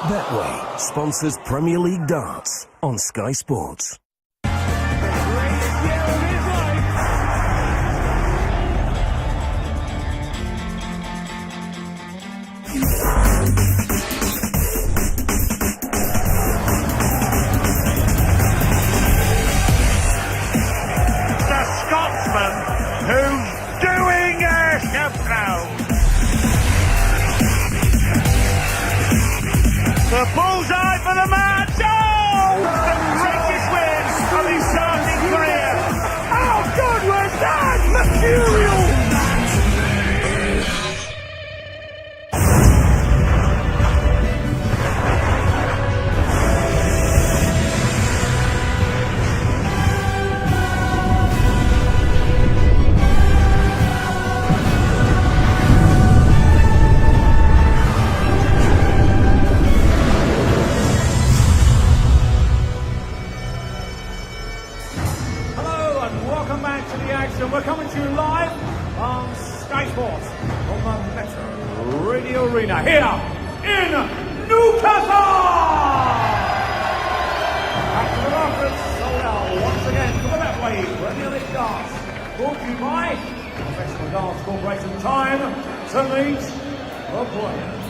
Betway sponsors Premier League darts on Sky Sports. Who's doing a now? The bullseye for the match! Oh! The greatest win of his starting career! Oh, good was that! Material! We're coming to you live on Sky Sports on the Metro Radio Arena here in Newcastle. Back to the market, sold out once again for the Betway Premier League darts. Brought to you by Professional Darts Corporation. Time to meet the players.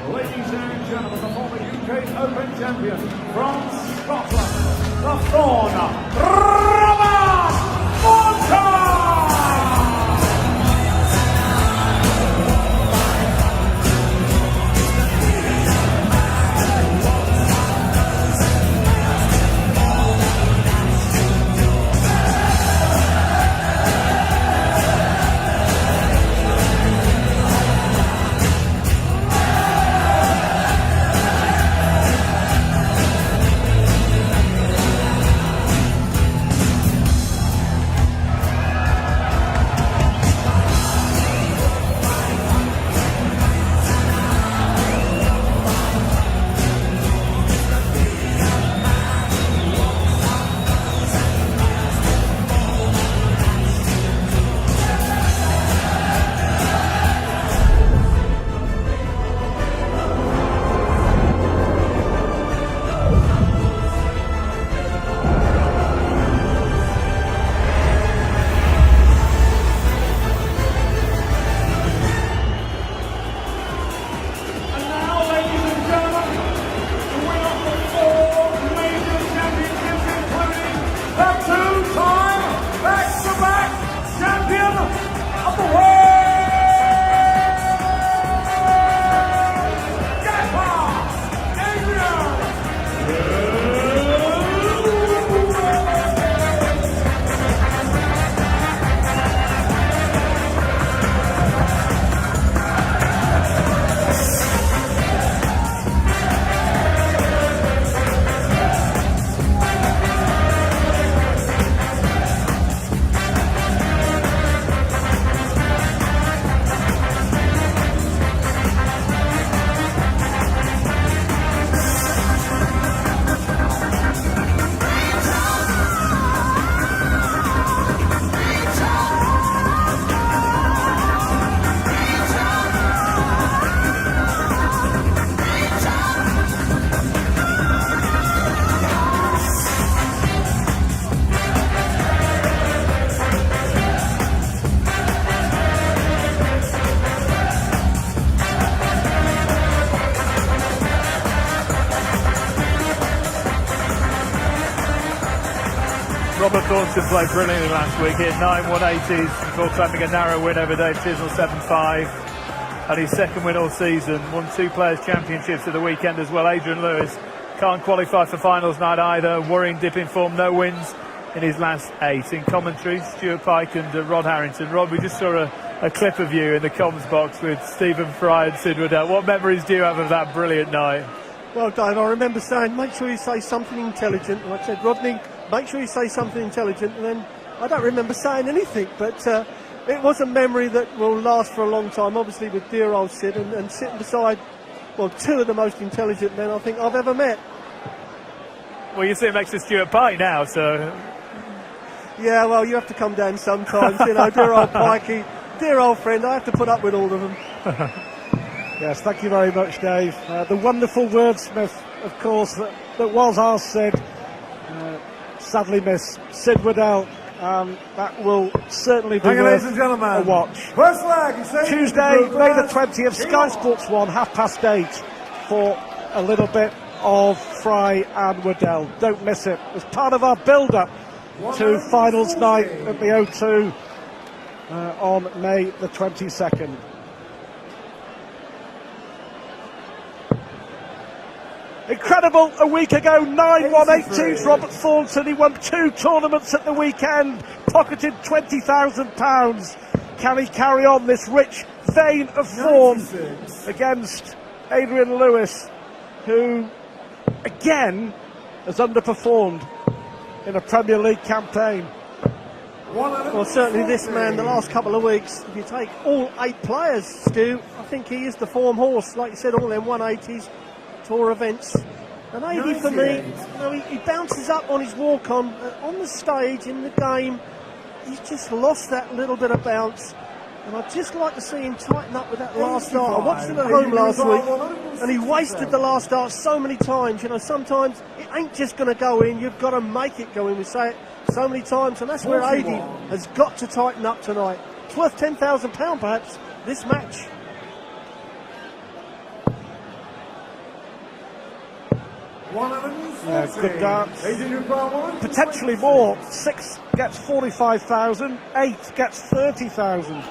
Ladies and gentlemen, the former UK Open champion from Scotland, the Thornton. Robert Thornton played brilliantly last week, hit 9 180s before claiming a narrow win over Dave Chisnell 7-5. And his second win all season, won 2 Players' Championships at the weekend as well. Adrian Lewis can't qualify for finals night either, worrying dip in form, no wins in his last 8. In commentary, Stuart Pike and Rod Harrington. Rod, we just saw a clip of you in the comms box with Stephen Fry and Sid Waddell. What memories do you have of that brilliant night? Well, Dave, I remember saying, make sure you say something intelligent. And I said, Rodney, make sure you say something intelligent. And then I don't remember saying anything, but it was a memory that will last for a long time, obviously with dear old Sid and sitting beside, well, 2 of the most intelligent men I think I've ever met. Well, you sit next to Stuart Pike now, so... Yeah, well, you have to come down sometimes, you know, dear old Pikey, dear old friend, I have to put up with all of them. Yes, thank you very much, Dave. The wonderful wordsmith, of course, that was ours, Sid. Sadly missed Sid Waddell. That will certainly be worth a watch. First leg, Tuesday, May the 20th, Sky Sports 1, 8:30 for a little bit of Fry and Waddell. Don't miss it. It's part of our build-up to finals night at the O2 on May the 22nd. Incredible, a week ago, 9 180s, Robert Thornton. He won 2 tournaments at the weekend, pocketed £20,000. Can he carry on this rich vein of form against Adrian Lewis, who, again, has underperformed in a Premier League campaign? Well, certainly this man, the last couple of weeks, if you take all 8 players, Stu, I think he is the form horse. Like you said, all them 180s. Tour events, and maybe for me, he bounces up on his walk on the stage in the game. He's just lost that little bit of bounce, and I'd just like to see him tighten up with that last start. I watched him at home last week, and he wasted the last start so many times. You know, sometimes it ain't just going to go in; you've got to make it go in. We say it so many times, and that's where Adi has got to tighten up tonight. It's worth £10,000 perhaps this match. Yeah, good dance. Potentially more. 6 gets 45,000. 8 gets 30,000.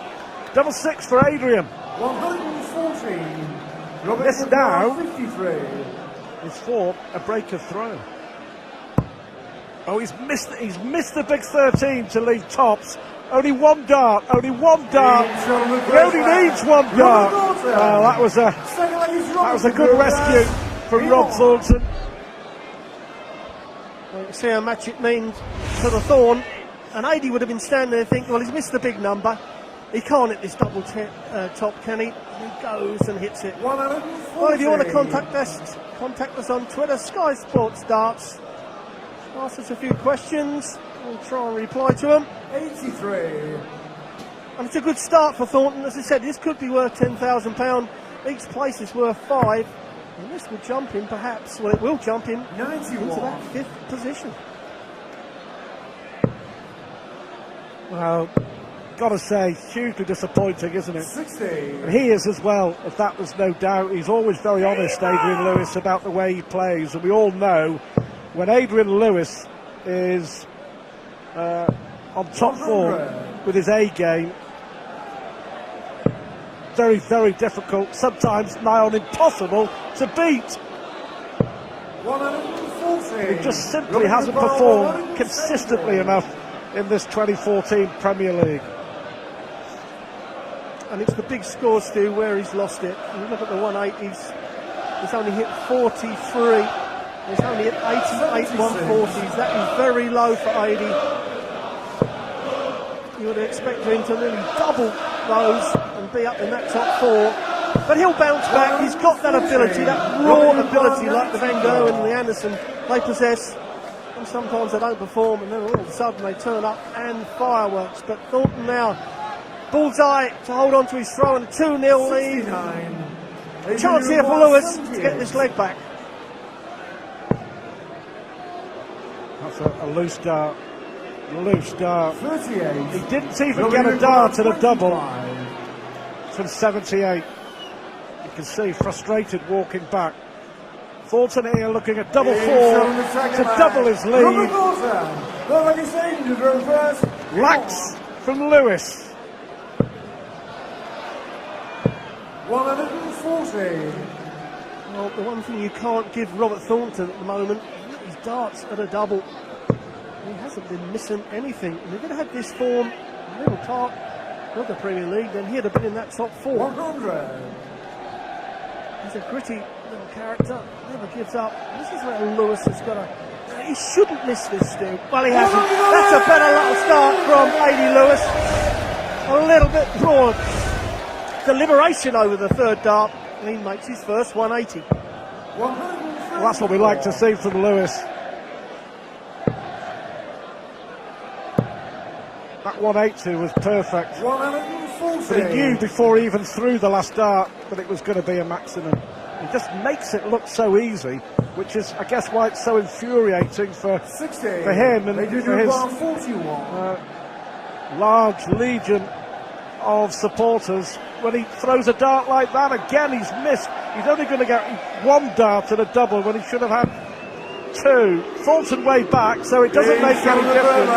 Double 6 for Adrian. 114. This now 53. is for a break of throw. Oh, he's missed the big 13 to lead tops. Only one dart. He only needs one dart. Oh, that was a good rescue from Rob Thornton. Well, you see how much it means to the Thorn, and Adi would have been standing there thinking, well, he's missed the big number. He can't hit this double top, can he? He goes and hits it. Well, if you want to contact us on Twitter, Sky Sports Darts. Ask us a few questions. We'll try and reply to them. 83. And it's a good start for Thornton. As I said, this could be worth £10,000. Each place is worth 5. And this will jump him, perhaps. Well, it will jump him 91. Into that 5th position. Well, gotta say, hugely disappointing, isn't it? 60. And he is as well, if that was no doubt. He's always very honest, Adrian Lewis, about the way he plays. And we all know when Adrian Lewis is on top form with his A game, very, very difficult, sometimes nigh on impossible to beat. 140. He just simply hasn't performed consistently enough in this 2014 Premier League. And it's the big score, Stu, where he's lost it. You look at the 180s, he's only hit 43. He's only hit 88 140s. That is very low for Adi. You would expect him to nearly double those and be up in that top 4. But he'll bounce back. He's got that ability, that raw ability like the Van Gogh and the Anderson they possess. And sometimes they don't perform, and then all of a sudden they turn up and fireworks. But Thornton now, bullseye to hold on to his throw and a 2-0 lead. Chance here for Lewis to get this leg back. That's a loose dart. Loose dart. 38. He didn't even get a dart at a double from 78. You can see frustrated walking back. Thornton here looking at double 4 to double his lead. Lax from Lewis. 140. Well, the one thing you can't give Robert Thornton at the moment is darts at a double. He hasn't been missing anything. And if he'd had this form, a little part of the Premier League, then he'd have been in that top 4. 100. He's a gritty little character, never gives up. This is where Lewis has got to... He shouldn't miss this, Stu. Well, he hasn't. That's a better little start from Adi Lewis. A little bit broad. Deliberation over the third dart, and he makes his first 180. Well, that's what we like to see from Lewis. That 180 was perfect. But he knew before he even threw the last dart that it was going to be a maximum. He just makes it look so easy, which is, I guess, why it's so infuriating for him and for his large legion of supporters. When he throws a dart like that, again, he's missed. He's only going to get one dart at a double when he should have had two. Thornton way back, so it doesn't make any difference.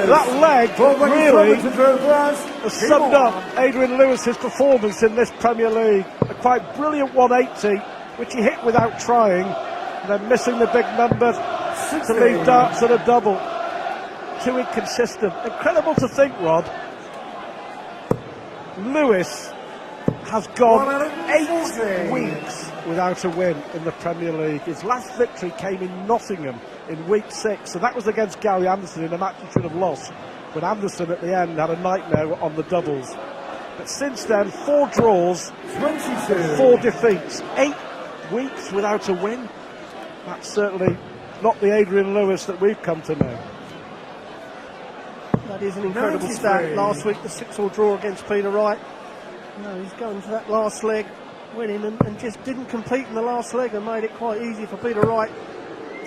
That leg really has summed up Adrian Lewis's performance in this Premier League. A quite brilliant 180, which he hit without trying, and then missing the big number to leave darts at a double. Too inconsistent. Incredible to think, Rod. Lewis has gone 8 weeks without a win in the Premier League. His last victory came in Nottingham in week 6, and that was against Gary Anderson in a match he should have lost, when Anderson at the end had a nightmare on the doubles. But since then, 4 draws, 4 defeats, 8 weeks without a win. That's certainly not the Adrian Lewis that we've come to know. That is an incredible stat. Last week, the 6-all draw against Peter Wright. No, he's going to that last leg, winning, and just didn't compete in the last leg, and made it quite easy for Peter Wright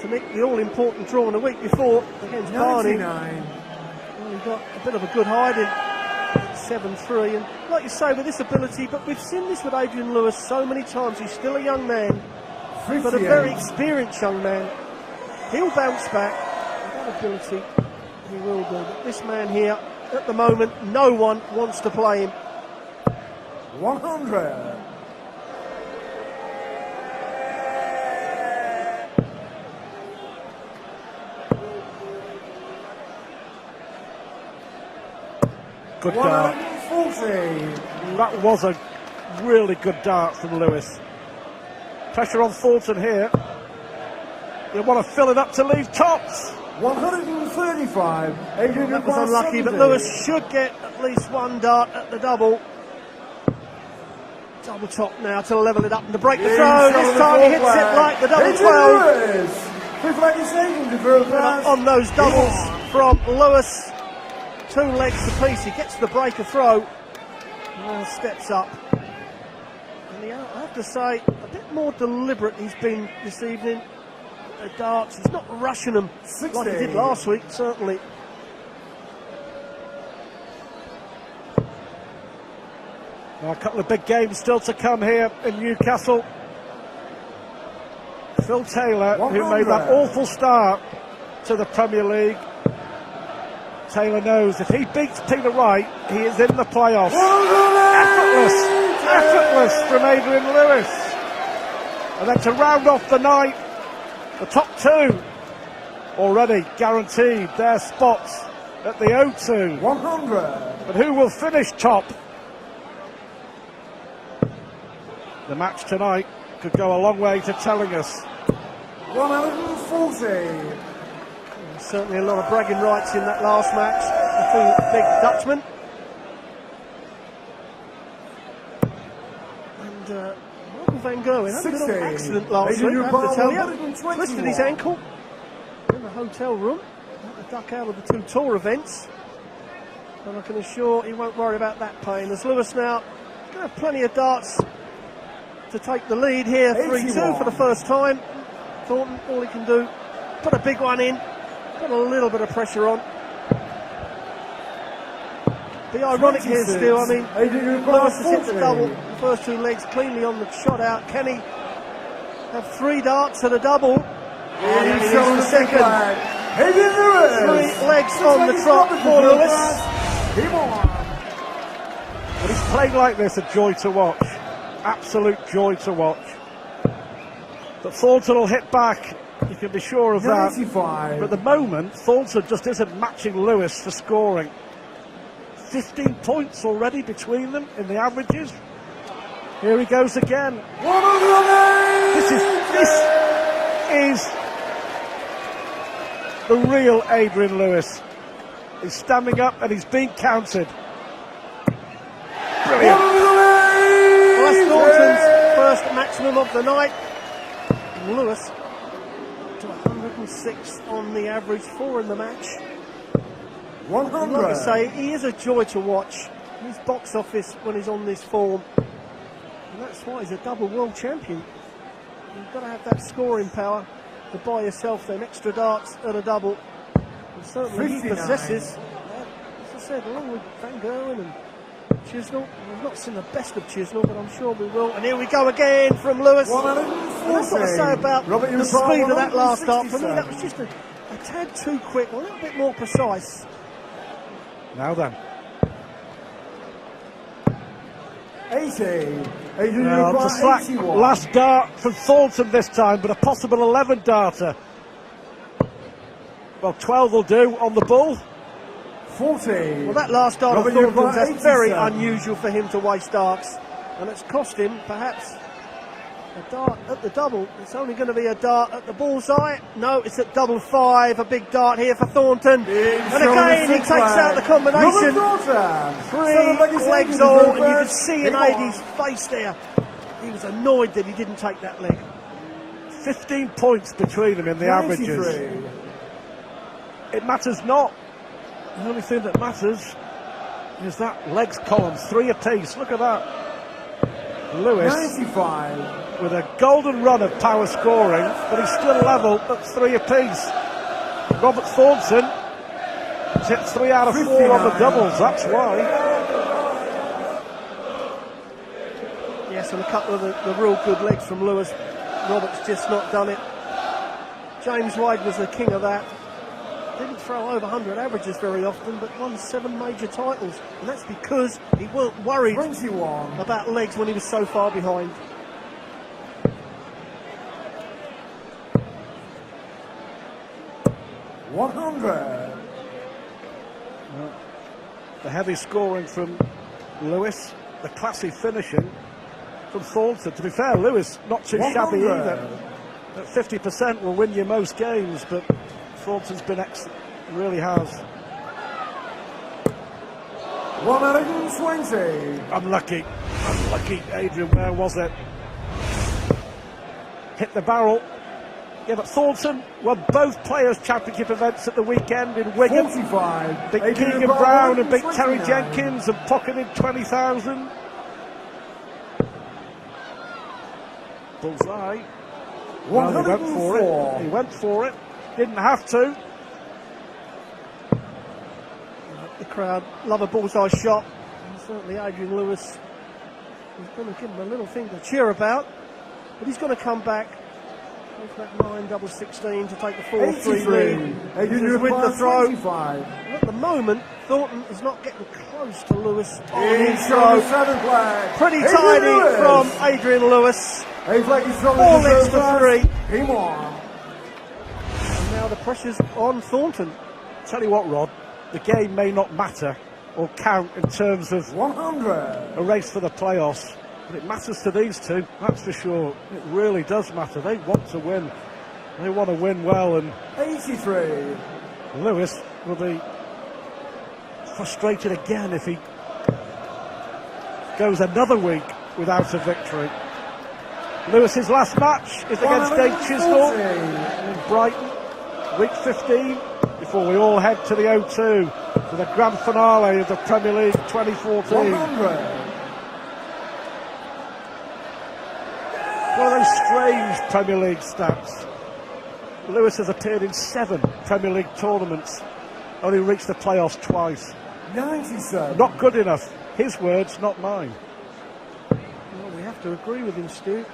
to nick the all-important draw in the week before against Barney. Well, he got a bit of a good hide in 7-3, and like you say, with this ability, but we've seen this with Adrian Lewis so many times. He's still a young man, but a very experienced young man. He'll bounce back with that ability. He will do, but this man here, at the moment, no one wants to play him. 100. Good dart. 140. That was a really good dart from Lewis. Pressure on Thornton here. You'll want to fill it up to leave tops. 135. Adrian, that was unlucky, but Lewis should get at least one dart at the double. Double top now to level it up and to break the throw. This time he hits it like the double 12. On those doubles from Lewis, 2 legs apiece. He gets the breaker throw. Now steps up. And I have to say, a bit more deliberate he's been this evening. The darts, he's not rushing them like he did last week, certainly. Now, a couple of big games still to come here in Newcastle. Phil Taylor, who made that awful start to the Premier League. Taylor knows if he beats Peter Wright, he is in the playoffs. Effortless from Adrian Lewis. And then to round off the night, the top 2 already guaranteed their spots at the O2. 100. But who will finish top? The match tonight could go a long way to telling us. 140. Certainly a lot of bragging rights in that last match. The big Dutchman. And Michael van Gerwen had a little accident last week, I have to tell you. Twisted his ankle in the hotel room. Had to duck out of the 2 tour events. And I can assure he won't worry about that pain. As Lewis now going to have plenty of darts to take the lead here. 3-2 for the first time. Thornton, all he can do, put a big one in. Got a little bit of pressure on. The ironic here still, I mean, Lewis has hit the double, the first 2 legs cleanly on the shot out. Can he have 3 darts at a double? And he's the second. 3 legs on the trot for Lewis. But he's playing like this, a joy to watch. Absolute joy to watch. But Thornton will hit back, you can be sure of that. 95. But at the moment, Thornton just isn't matching Lewis for scoring. 15 points already between them in the averages. Here he goes again. This is the real Adrian Lewis. He's standing up and he's being counted. Brilliant. Well, that's Thornton's first maximum of the night. And Lewis to 106 on the average, 4 in the match. 100. Like I say, he is a joy to watch. His box office when he's on this form. And that's why he's a double world champion. You've got to have that scoring power to buy yourself them extra darts at a double. And certainly 59. he possesses, as I said, along with Van Gerwen and Chisnell. We've not seen the best of Chisnell, but I'm sure we will. And here we go again from Lewis. And that's what I say about the speed of that last dart. For me, that was just a tad too quick, a little bit more precise. Now then. 80. Adrian, Well, it's a slack 81. last dart from Thornton this time, but a possible 11 darter. Well, 12 will do on the ball. 40. Well, that last dart of Robert, you've Thornton's, got that's very 87. unusual for him to waste darts. And it's cost him, perhaps, a dart at the double. It's only going to be a dart at the bullseye. No, it's at double five. A big dart here for Thornton. And again, he takes out the combination. Three legs all, and you can see in Ady's face there. He was annoyed that he didn't take that leg. 15 points between them in the 93. averages. It matters not. The only thing that matters is that legs column, 3 apiece. Look at that. Lewis 95. with a golden run of power scoring, but he's still level at 3 apiece. Robert Thornton has hit 3 out of 4 on the doubles, that's why. Yes, and a couple of the real good legs from Lewis. Robert's just not done it. James Wade was the king of that. Didn't throw over 100 averages very often, but won 7 major titles. And that's because he weren't worried 21. about legs when he was so far behind. The heavy scoring from Lewis, the classy finishing from Thornton. To be fair, Lewis not too shabby 100. either. At 50% will win you most games, but Thornton's been excellent, really has. 120. Unlucky, Adrian, where was it? Hit the barrel. Yeah, but Thornton won both Players' Championship events at the weekend in Wigan. 45. Beat Adrian Keegan Brown and beat 129. Terry Jenkins and pocketed 20,000. Bullseye. Well, he went for 104. it. He went for it. Didn't have to. The crowd love a bullseye shot. And certainly Adrian Lewis is going to give him a little thing to cheer about. But he's going to come back with that 9 double 16 to take the 4-3 lead. Adrian With the throw. 25. At the moment, Thornton is not getting close to Lewis on In his throw. 7 flag. Pretty Adrian tidy Lewis. from Adrian Lewis. A flag is thrown 4 to legs the for 3. Game on. And now the pressure's on Thornton. Tell you what, Rod, the game may not matter or count in terms of 100. a race for the playoffs, but it matters to these two, that's for sure. It really does matter. They want to win. They want to win well, and 83. Lewis will be frustrated again if he goes another week without a victory. Lewis's last match is against Dave Chisnell in Brighton, week 15, before we all head to the O2 for the grand finale of the Premier League 2014. 100. One of those strange Premier League stats. Lewis has appeared in 7 Premier League tournaments, only reached the playoffs twice. 97. Not good enough. His words, not mine. Well, we have to agree with him, Stu. You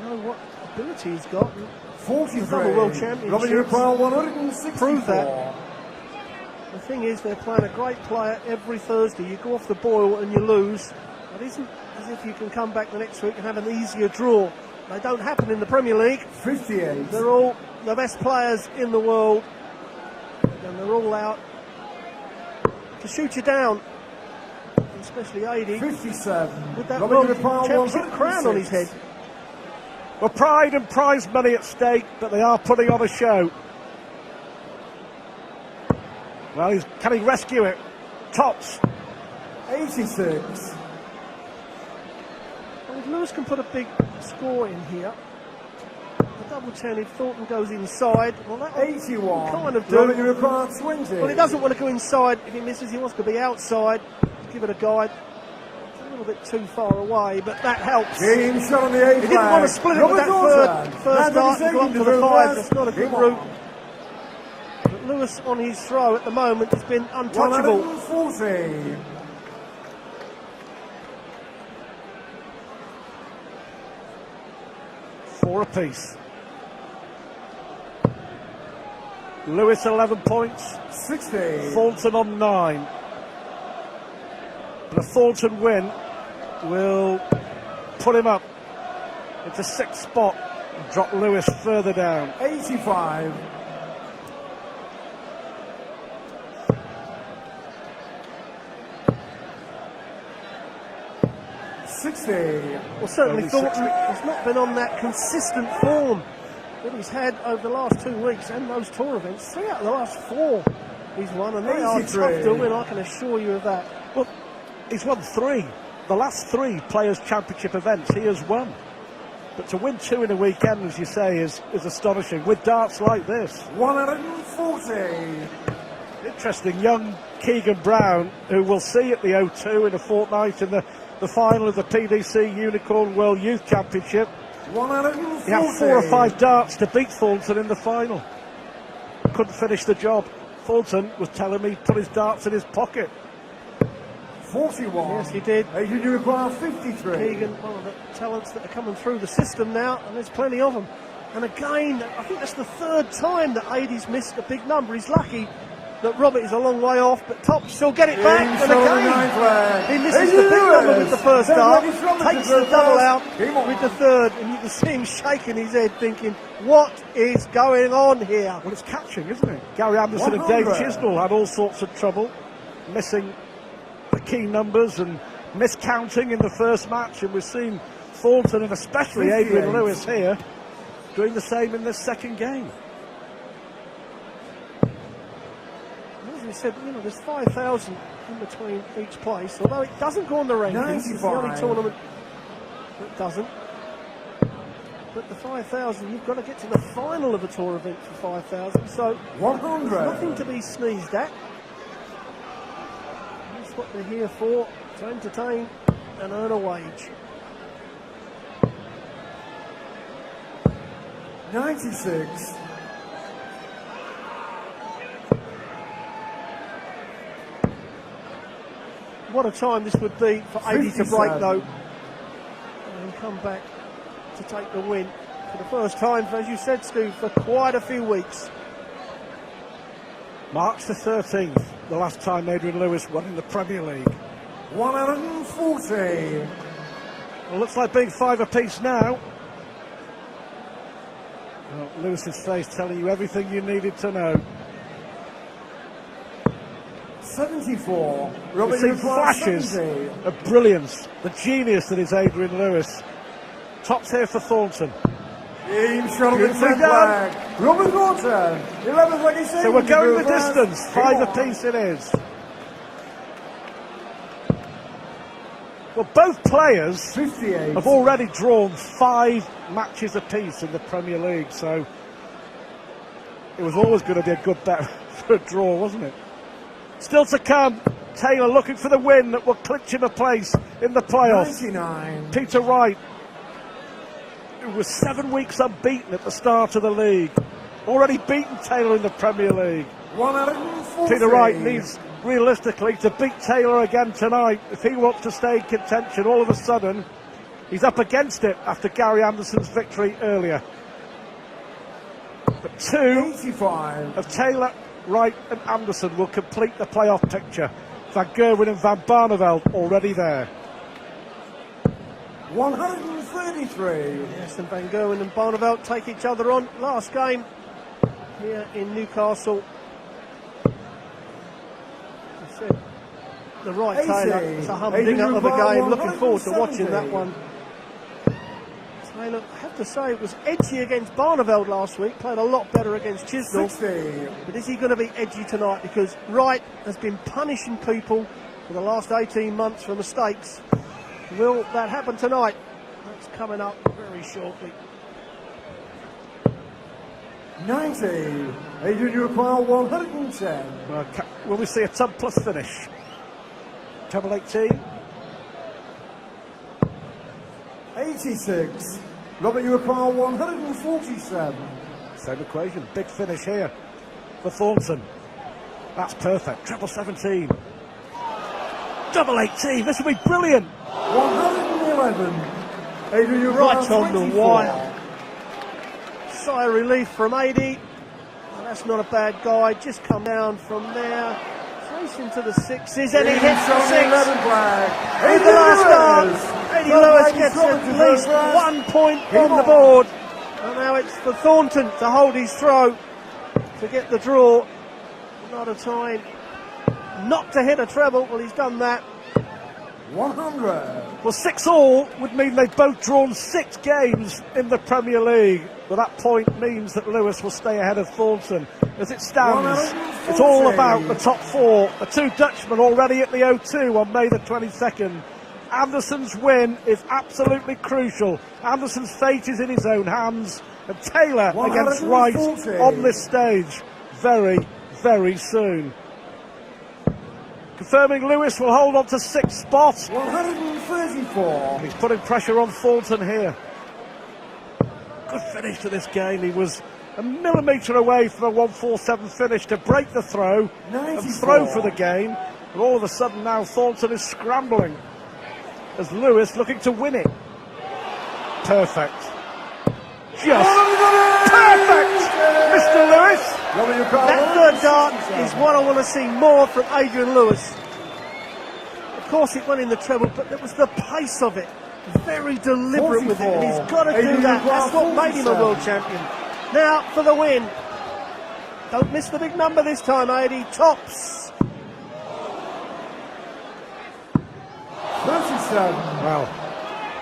know what ability he's got. 43. Double world championships. Robert Europile 164. Prove that. The thing is, they're playing a great player every Thursday. You go off the boil and you lose. It isn't as if you can come back the next week and have an easier draw. They don't happen in the Premier League. 58. They're all the best players in the world, and they're all out to shoot you down, especially Ady 57. with that Robert world Europile championship crown on his head. Well, pride and prize money at stake, but they are putting on a show. Well, can he rescue it? Tops. 86. Well, if Lewis can put a big score in here, the double 10 if Thornton goes inside. Well, that 81. kind of do. Robert, you require 20. Well, he doesn't want to go inside. If he misses, he wants to be outside. Give it a guide. It's a little bit too far away, but that helps. Team shot on the A flag. He didn't want to split it with that first dart and go up to the 5. That's not a good route. But Lewis on his throw at the moment has been untouchable. 140. Four apiece. Lewis 11 points. 60. Thornton on 9. But a Thornton win will put him up into 6th spot and drop Lewis further down. 85. Well, certainly Thornton has not been on that consistent form that he's had over the last 2 weeks and those tour events. 3 out of the last 4 he's won, and they are tough to win, I can assure you of that. Well, he's won 3. The last 3 Players' Championship events he has won. But to win 2 in a weekend, as you say, is astonishing, with darts like this. 140. Interesting, young Keegan Brown, who we'll see at the O2 in a fortnight in the final of the PDC Unicorn World Youth Championship. 140. He had 4 or 5 darts to beat Thornton in the final. Couldn't finish the job. Thornton was telling me he put his darts in his pocket. 41. Yes, he did. Adrian, you require 53. Keegan, one of the talents that are coming through the system now, and there's plenty of them. And again, I think that's the 3rd time that Adie's missed a big number. He's lucky that Robert is a long way off, but Top still get it back. And again, he misses the big number with the first dart, takes the double out with the 3rd, and you can see him shaking his head thinking, what is going on here? Well, it's catching, isn't it? Gary Anderson and Dave Chisnell had all sorts of trouble, missing the key numbers and miscounting in the first match, and we've seen Thornton and especially Adrian Lewis here doing the same in this second game. As we said, you know, there's 5,000 in between each place, although it doesn't go on the rankings. It's the only tournament that doesn't. But the 5,000, you've got to get to the final of a tour event for 5,000, so 100. Nothing to be sneezed at. That's what they're here for, to entertain and earn a wage. 96. What a time this would be for Adie to break, though, and come back to take the win for the first time, as you said, Stu, for quite a few weeks. March the 13th, the last time Adrian Lewis won in the Premier League. 140. Well, looks like being 5 apiece now. Well, Lewis's face telling you everything you needed to know. 74. We've seen flashes of brilliance, the genius that is Adrian Lewis. Tops here for Thornton. Team shot on the flag. Robert Thornton. 11th, like he said. So we're going the distance. 5 apiece it is. Well, both players 58. have already drawn 5 matches apiece in the Premier League, so it was always going to be a good bet for a draw, wasn't it? Still to come, Taylor looking for the win that will clinch him a place in the playoffs. 99. Peter Wright, who was 7 weeks unbeaten at the start of the league, already beaten Taylor in the Premier League. 140. Peter Wright needs, realistically, to beat Taylor again tonight if he wants to stay in contention. All of a sudden, he's up against it after Gary Anderson's victory earlier. But 2 85. of Taylor, Wright and Anderson will complete the playoff picture. Van Gerwen and Van Barneveld already there. 133. Yes, and Van Gerwen and Barneveld take each other on. Last game here in Newcastle. I said the right Taylor. It's a humdinger of a game. Looking forward to watching that one. Taylor, I have to say, it was edgy against Barneveld last week. Played a lot better against Chisnell. 60. But is he going to be edgy tonight? Because Wright has been punishing people for the last 18 months for mistakes. Will that happen tonight? That's coming up very shortly. 90. Adrian, you require 110. Well, will we see a tub plus finish? Treble 18. 86. Robert, you require 147. Same equation. Big finish here for Thornton. That's perfect. Treble 17. Double 18. This will be brilliant. 111. Adrian, you require Right on the 24. wire. Sigh of relief from 80. Well, that's not a bad guy. Just come down from there. Trace into the sixes, and he hits the six. 11 flag. In the last dance, Eddie Lewis gets at least 1 point on the board. And now it's for Thornton to hold his throw to get the draw. Not a time not to hit a treble. Well, he's done that. 100. Well, 6-all would mean they've both drawn 6 games in the Premier League. But that point means that Lewis will stay ahead of Thornton. As it stands, it's all about the top 4. The 2 Dutchmen already at the O2 on May the 22nd. Anderson's win is absolutely crucial. Anderson's fate is in his own hands. And Taylor against Wright on this stage very, very soon. Confirming Lewis will hold on to 6th spot. 134. He's putting pressure on Thornton here. Good finish to this game. He was a millimetre away from a 147 finish to break the throw 94. and throw for the game. But all of a sudden now Thornton is scrambling as Lewis looking to win it. Perfect. Just perfect, Mr. Lewis. That third dart is what I want to see more from Adrian Lewis. Of course it went in the treble, but it was the pace of it. Very deliberate with it, and he's got to do that. That's what made him a world champion. Now for the win. Don't miss the big number this time, 80. Tops. 37. Well,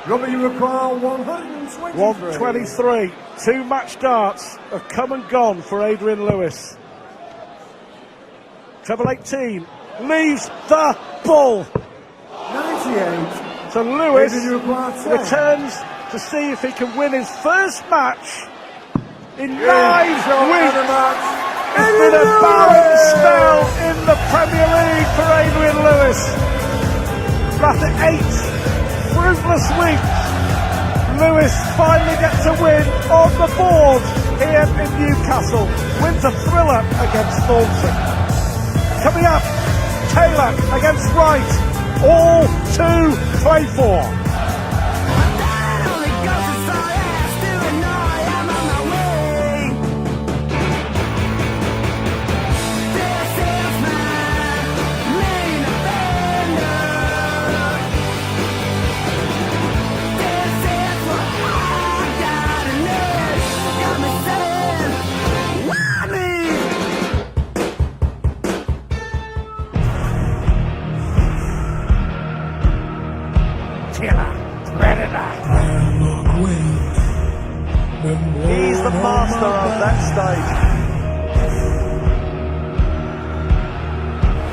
Robert, you require 123. 123. 2 match darts have come and gone for Adrian Lewis. Treble 18 leaves the ball. 98. So Lewis Adrian, you require 10. returns to see if he can win his first match in 9 weeks. It's been a barren spell in the Premier League for Adrian Lewis. After 8 fruitless weeks, Lewis finally gets a win on the board here in Newcastle. Wins a thriller against Thornton. Coming up, Taylor against Wright. All to play for. He's the master of that stage.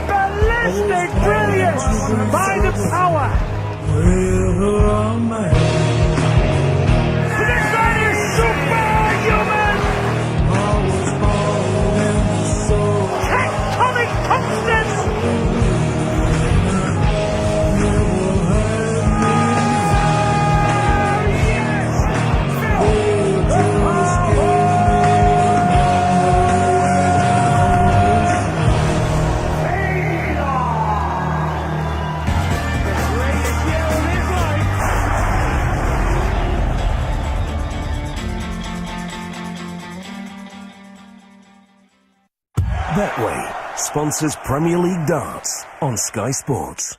Ballistic brilliance, mind and power. This man is superhuman. Tectonic constants. Betway sponsors Premier League darts on Sky Sports.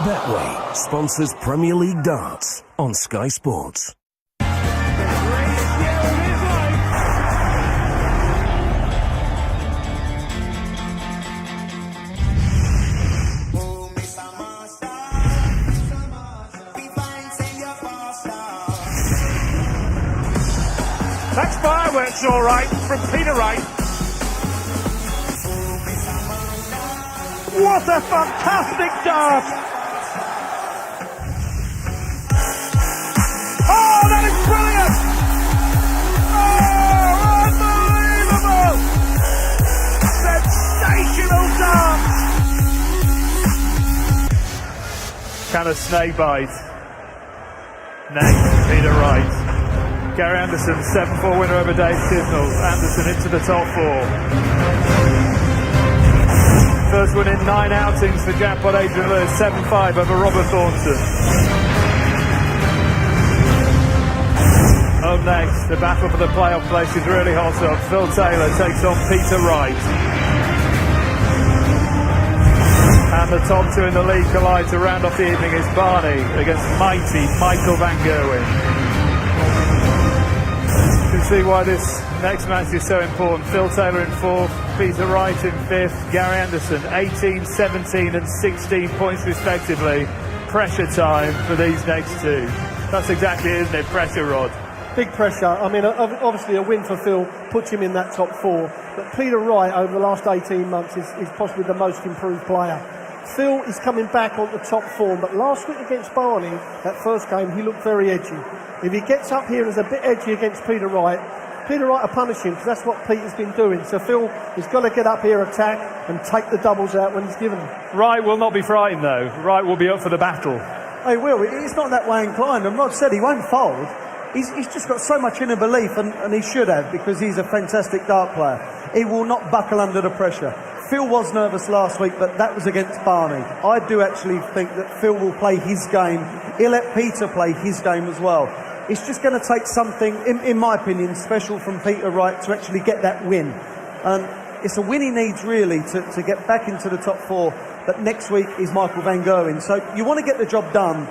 Betway sponsors Premier League darts on Sky Sports. That's fireworks, all right, from Peter Wright. What a fantastic dart! Oh, that is brilliant! Oh, unbelievable! Sensational dart! Can a snake bite? Next, Peter Wright. Gary Anderson, 7-4 winner over Dave Chisnall. Anderson into the top four. First win in 9 outings for jackpot Adrian Lewis, 7-5 over Robert Thornton. Up next, the battle for the playoff place is really hot up. Phil Taylor takes on Peter Wright. And the top two in the league collide to round off the evening is Barney against mighty Michael Van Gerwen. You can see why this next match is so important. Phil Taylor in 4th, Peter Wright in 5th, Gary Anderson 18, 17 and 16 points respectively. Pressure time for these next two. That's exactly it, isn't it? Pressure, Rod. Big pressure. I mean, obviously a win for Phil puts him in that top four. But Peter Wright over the last 18 months is possibly the most improved player. Phil is coming back on the top form, but last week against Barney, that first game, he looked very edgy. If he gets up here and is a bit edgy against Peter Wright will punish him, because that's what Peter's been doing. So Phil has got to get up here, attack, and take the doubles out when he's given them. Wright will not be frightened, though. Wright will be up for the battle. He will. He's not that way inclined, and Rod said he won't fold. He's just got so much inner belief, and he should have, because he's a fantastic dart player. He will not buckle under the pressure. Phil was nervous last week, but that was against Barney. I do actually think that Phil will play his game. He'll let Peter play his game as well. It's just going to take something, in my opinion, special from Peter Wright to actually get that win. And it's a win he needs, really, to get back into the top four. But next week is Michael Van Gerwen. So you want to get the job done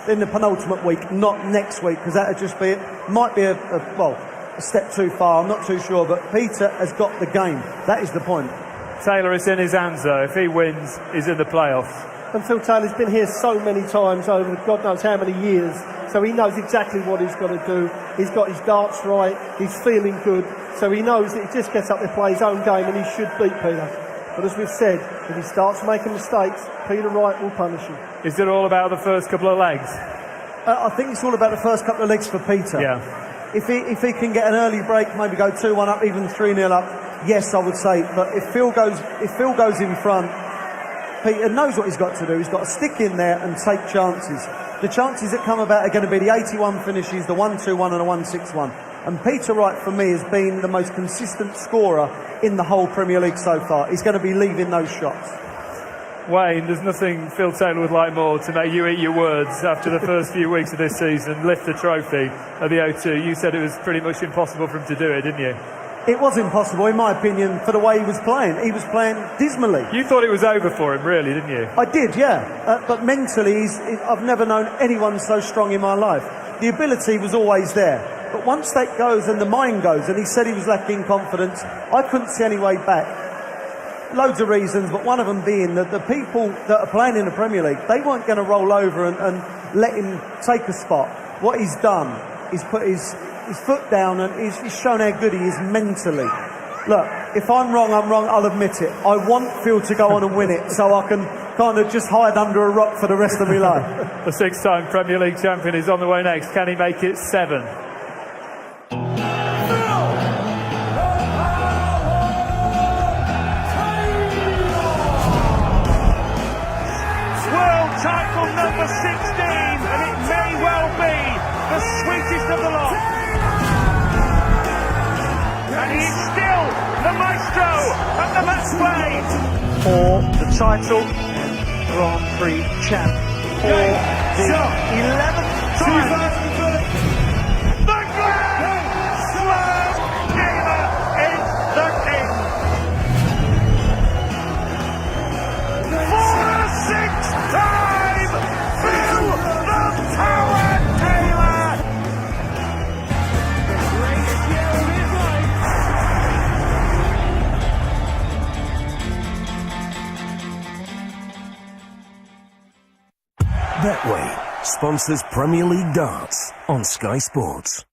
in the penultimate week, not next week, because that would just be, might be a step too far. I'm not too sure. But Peter has got the game. That is the point. Taylor is in his hands, though. If he wins, he's in the playoffs. And Phil Taylor's been here so many times over God knows how many years, so he knows exactly what he's got to do. He's got his darts right, he's feeling good, so he knows that he just gets up there, play his own game, and he should beat Peter. But as we've said, if he starts making mistakes, Peter Wright will punish him. Is it all about the first couple of legs? I think it's all about the first couple of legs for Peter. Yeah. If he can get an early break, maybe go 2-1 up, even 3-0 up, yes, I would say. But if Phil goes in front, Peter knows what he's got to do. He's got to stick in there and take chances. The chances that come about are going to be the 81 finishes, the 1-2-1 and a 1-6-1. And Peter Wright, for me, has been the most consistent scorer in the whole Premier League so far. He's going to be leaving those shots. Wayne, there's nothing Phil Taylor would like more to make you eat your words after the first few weeks of this season, lift the trophy at the O2. You said it was pretty much impossible for him to do it, didn't you? It was impossible, in my opinion, for the way he was playing. He was playing dismally. You thought it was over for him, really, didn't you? I did, yeah. But mentally, I've never known anyone so strong in my life. The ability was always there. But once that goes and the mind goes, and he said he was lacking confidence, I couldn't see any way back. Loads of reasons, but one of them being that the people that are playing in the Premier League, they weren't going to roll over and let him take a spot. What he's done is put his foot down, and he's shown how good he is mentally. Look, if I'm wrong, I'll admit it. I want Phil to go on and win it so I can kind of just hide under a rock for the rest of my life. The 6-time Premier League champion is on the way next. Can he make it 7? Title number 16, and it may well be the sweetest of the lot. And he is still the maestro of the match play for the title Grand Prix champ for the 11th time. The Grand Slam Gamer is the king. For the 6th time. Betway sponsors Premier League darts on Sky Sports.